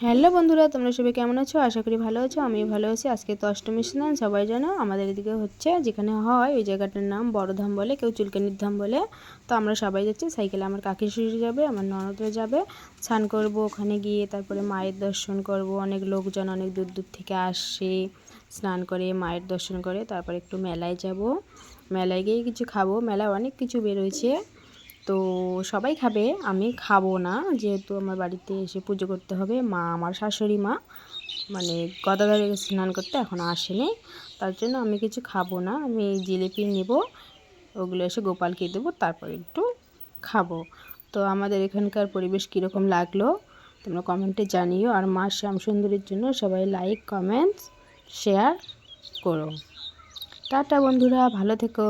Hello বন্ধুরা, তোমরা সবাই কেমন আছো? আশা করি ভালো আছো। আমিও ভালো আছি। আজকে তো অষ্টমী স্নান, সবাই জানো আমাদের এদিকে হচ্ছে, যেখানে হয় ওই জায়গাটার নাম বড়ধাম বলে, কেউ চুলকানির ধাম বলে। তো আমরা সবাই যাচ্ছি সাইকেলে। আমার কাকি শ্বশুর যাবে, আমার ননদরা যাবে। স্নান করবো ওখানে গিয়ে, তারপরে মায়ের দর্শন করব। অনেক লোকজন অনেক দূর দূর থেকে আসে, স্নান করে মায়ের দর্শন করে। তারপরে একটু মেলায় যাব, মেলায় গিয়ে কিছু খাবো। মেলায় অনেক কিছু বেরোয়েছে, তো সবাই খাবে, আমি খাবো না, যেহেতু আমার বাড়িতে এসে পুজো করতে হবে। মা, আমার শাশুড়ি মা মানে গদাধরে গেছে স্নান করতে, এখনও আসেনি, তার জন্য আমি কিছু খাবো না। আমি জিলিপি নেব, ওগুলো এসে গোপালকে দেবো, তারপর একটু খাবো। তো আমাদের এখানকার পরিবেশ কীরকম লাগলো তোমরা কমেন্টে জানিও। আর মা শ্যামসুন্দরীর জন্য সবাই লাইক, কমেন্টস, শেয়ার করো। টাটা বন্ধুরা, ভালো থেকো।